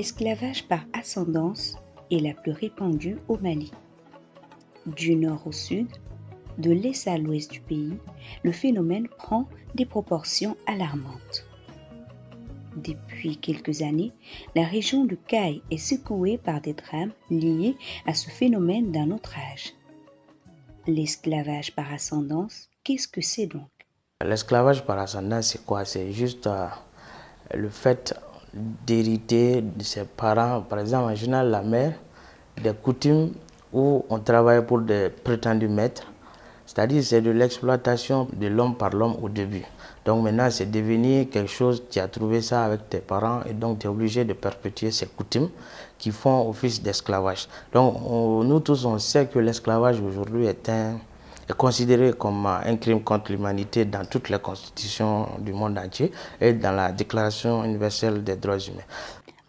L'esclavage par ascendance est la plus répandue au Mali. Du nord au sud, de l'est à l'ouest du pays, le phénomène prend des proportions alarmantes. Depuis quelques années, la région de Caille est secouée par des drames liés à ce phénomène d'un autre âge. L'esclavage par ascendance, qu'est-ce que c'est donc? L'esclavage par ascendance, c'est quoi? C'est juste le fait d'hériter de ses parents, par exemple en général la mère, des coutumes où on travaille pour des prétendus maîtres. C'est-à-dire c'est de l'exploitation de l'homme par l'homme au début. Donc maintenant c'est devenu quelque chose, tu as trouvé ça avec tes parents et donc tu es obligé de perpétuer ces coutumes qui font office d'esclavage. Donc nous tous on sait que l'esclavage aujourd'hui est considéré comme un crime contre l'humanité dans toutes les constitutions du monde entier et dans la Déclaration universelle des droits humains.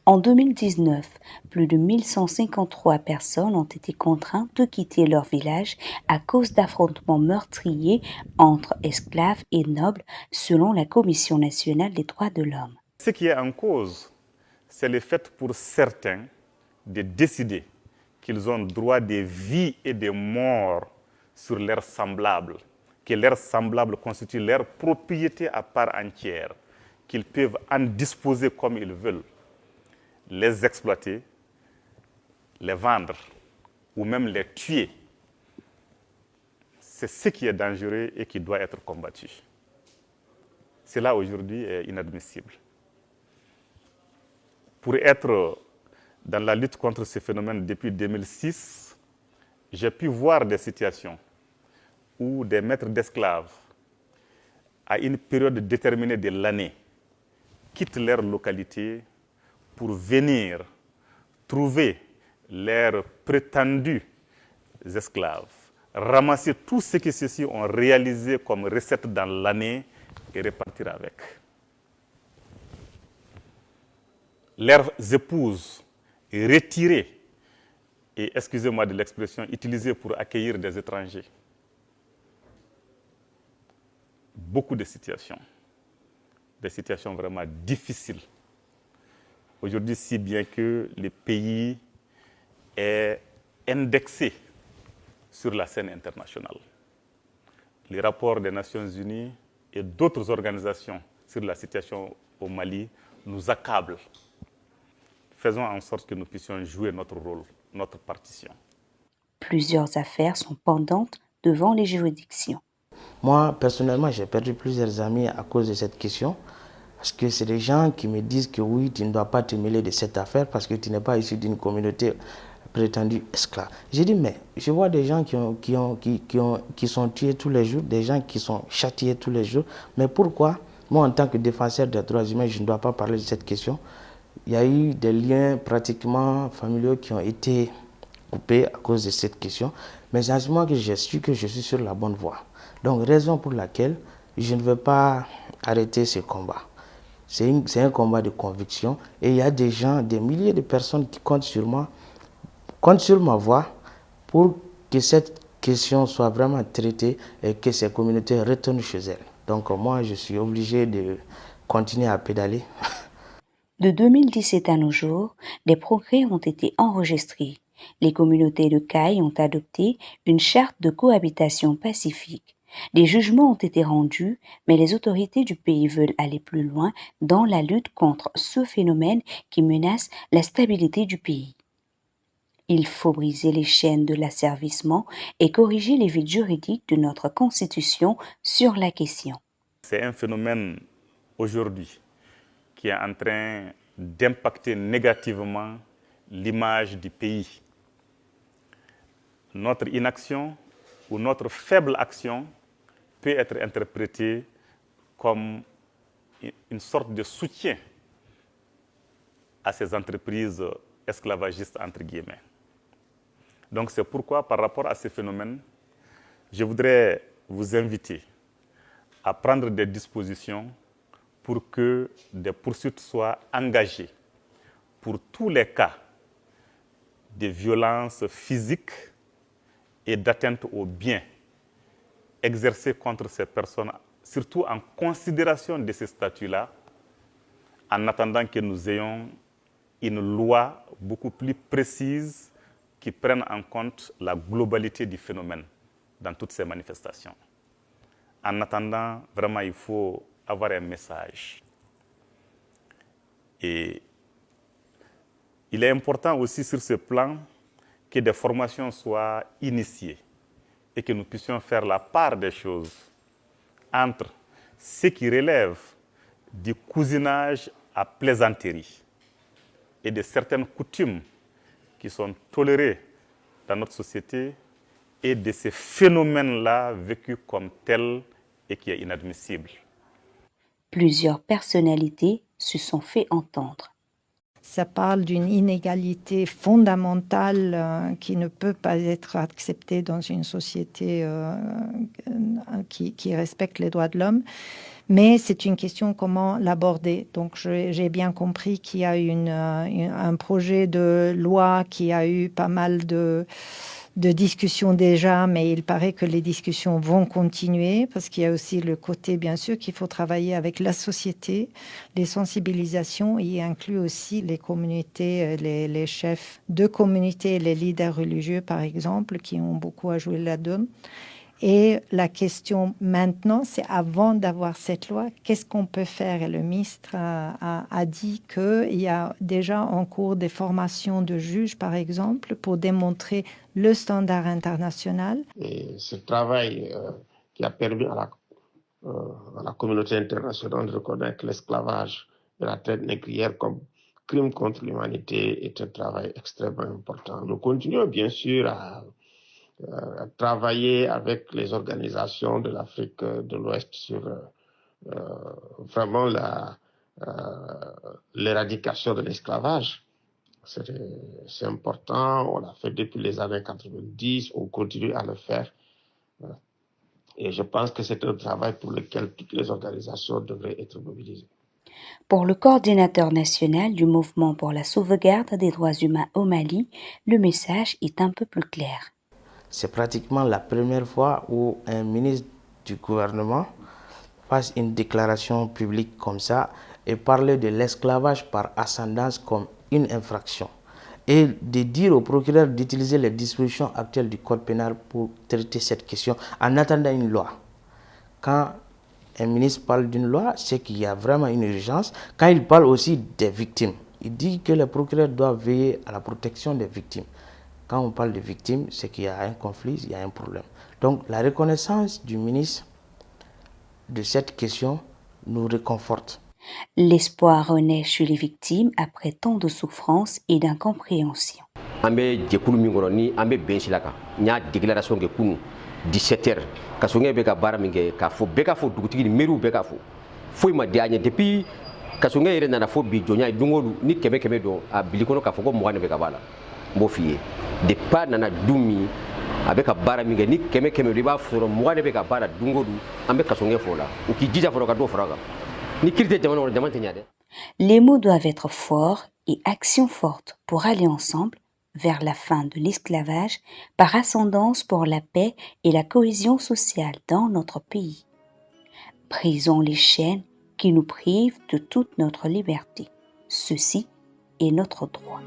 En 2019, plus de 1153 personnes ont été contraintes de quitter leur village à cause d'affrontements meurtriers entre esclaves et nobles, selon la Commission nationale des droits de l'homme. Ce qui est en cause, c'est le fait pour certains de décider qu'ils ont droit de vie et de mort sur leurs semblables, que leurs semblables constituent leur propriété à part entière, qu'ils peuvent en disposer comme ils veulent, les exploiter, les vendre ou même les tuer. C'est ce qui est dangereux et qui doit être combattu. Cela aujourd'hui est inadmissible. Pour être dans la lutte contre ce phénomène depuis 2006, j'ai pu voir des situations où des maîtres d'esclaves, à une période déterminée de l'année, quittent leur localité pour venir trouver leurs prétendus esclaves, ramasser tout ce que ceux-ci ont réalisé comme recette dans l'année et repartir avec. Leurs épouses retirées et, excusez-moi de l'expression, utilisées pour accueillir des étrangers. Beaucoup de situations, des situations vraiment difficiles. Aujourd'hui, si bien que le pays est indexé sur la scène internationale. Les rapports des Nations Unies et d'autres organisations sur la situation au Mali nous accablent. Faisons en sorte que nous puissions jouer notre rôle, notre partition. Plusieurs affaires sont pendantes devant les juridictions. Moi, personnellement, j'ai perdu plusieurs amis à cause de cette question. Parce que c'est des gens qui me disent que oui, tu ne dois pas te mêler de cette affaire parce que tu n'es pas issu d'une communauté prétendue esclave. J'ai dit, mais je vois des gens qui sont tués tous les jours, des gens qui sont châtiés tous les jours. Mais pourquoi, moi, en tant que défenseur des droits humains, je ne dois pas parler de cette question? Il y a eu des liens pratiquement familiaux qui ont été coupés à cause de cette question. Mais c'est moi que j'ai su que je suis sur la bonne voie. Donc, raison pour laquelle je ne veux pas arrêter ce combat. C'est un combat de conviction et il y a des gens, des milliers de personnes qui comptent sur moi, comptent sur ma voix pour que cette question soit vraiment traitée et que ces communautés retournent chez elles. Donc moi, je suis obligé de continuer à pédaler. De 2017 à nos jours, des progrès ont été enregistrés. Les communautés de Caille ont adopté une charte de cohabitation pacifique. Des jugements ont été rendus, mais les autorités du pays veulent aller plus loin dans la lutte contre ce phénomène qui menace la stabilité du pays. Il faut briser les chaînes de l'asservissement et corriger les vides juridiques de notre Constitution sur la question. C'est un phénomène aujourd'hui qui est en train d'impacter négativement l'image du pays. Notre inaction ou notre faible action peut être interprétée comme une sorte de soutien à ces entreprises esclavagistes, entre guillemets. Donc c'est pourquoi, par rapport à ces phénomènes, je voudrais vous inviter à prendre des dispositions pour que des poursuites soient engagées pour tous les cas de violences physiques et d'atteinte aux biens exercées contre ces personnes, surtout en considération de ces statuts-là, en attendant que nous ayons une loi beaucoup plus précise qui prenne en compte la globalité du phénomène dans toutes ces manifestations. En attendant, vraiment, il faut avoir un message. Et il est important aussi sur ce plan que des formations soient initiées et que nous puissions faire la part des choses entre ce qui relève du cousinage à plaisanterie et de certaines coutumes qui sont tolérées dans notre société et de ces phénomènes-là vécus comme tels et qui est inadmissible. Plusieurs personnalités se sont fait entendre. Ça parle d'une inégalité fondamentale qui ne peut pas être acceptée dans une société qui respecte les droits de l'homme. Mais c'est une question comment l'aborder. Donc j'ai bien compris qu'il y a un projet de loi qui a eu pas mal de discussions déjà, mais il paraît que les discussions vont continuer parce qu'il y a aussi le côté, bien sûr, qu'il faut travailler avec la société, les sensibilisations, y inclut aussi les communautés, les chefs de communautés, les leaders religieux, par exemple, qui ont beaucoup à jouer là-dedans. Et la question maintenant, c'est avant d'avoir cette loi, qu'est-ce qu'on peut faire? Et le ministre a dit qu'il y a déjà en cours des formations de juges, par exemple, pour démontrer le standard international. Et ce travail qui a permis à la communauté internationale de reconnaître l'esclavage et la traite négrière comme crime contre l'humanité est un travail extrêmement important. Nous continuons bien sûr à travailler avec les organisations de l'Afrique de l'Ouest sur vraiment l'éradication de l'esclavage. C'est important, on l'a fait depuis les années 90, on continue à le faire. Et je pense que c'est un travail pour lequel toutes les organisations devraient être mobilisées. Pour le coordinateur national du mouvement pour la sauvegarde des droits humains au Mali, le message est un peu plus clair. C'est pratiquement la première fois où un ministre du gouvernement fasse une déclaration publique comme ça et parler de l'esclavage par ascendance comme une infraction. Et de dire au procureur d'utiliser les dispositions actuelles du code pénal pour traiter cette question en attendant une loi. Quand un ministre parle d'une loi, c'est qu'il y a vraiment une urgence. Quand il parle aussi des victimes, il dit que le procureur doit veiller à la protection des victimes. Quand on parle de victimes, c'est qu'il y a un conflit, il y a un problème. Donc la reconnaissance du ministre de cette question nous réconforte. L'espoir renaît chez les victimes après tant de souffrance et d'incompréhension. An bɛ jɛkulu min kɔnɔ ni an bɛ bɛn sila kan n y'a déclaration kɛ kunu 17h kasoɲɛ bɛ ka baara min kɛ k'a fɔ bɛɛ ka fɔ dugutigi ni mairie bɛɛ ka fɔ foyi ma diya n ye depuis kasoɲɛ yɛrɛ nana fɔ bi jɔnya ye don o don ni kɛmɛ kɛmɛ don a bili kɔnɔ k'a fɔ ko 20 de bɛ ka b'a la n b'o f'i ye depuis a nana du min a bɛ ka baara min kɛ ni kɛmɛ kɛmɛ don i b'a sɔrɔ 20 de bɛ ka baara don o don an bɛ kasoɲɛ fɔ o la u k'i jija fɔlɔ ka dɔ fara kan ni kiiri tɛ jamana kɔnɔ jama tɛ ɲa dɛ. Les mots doivent être forts et actions fortes pour aller ensemble vers la fin de l'esclavage par ascendance pour la paix et la cohésion sociale dans notre pays. Brisons les chaînes qui nous privent de toute notre liberté. Ceci est notre droit.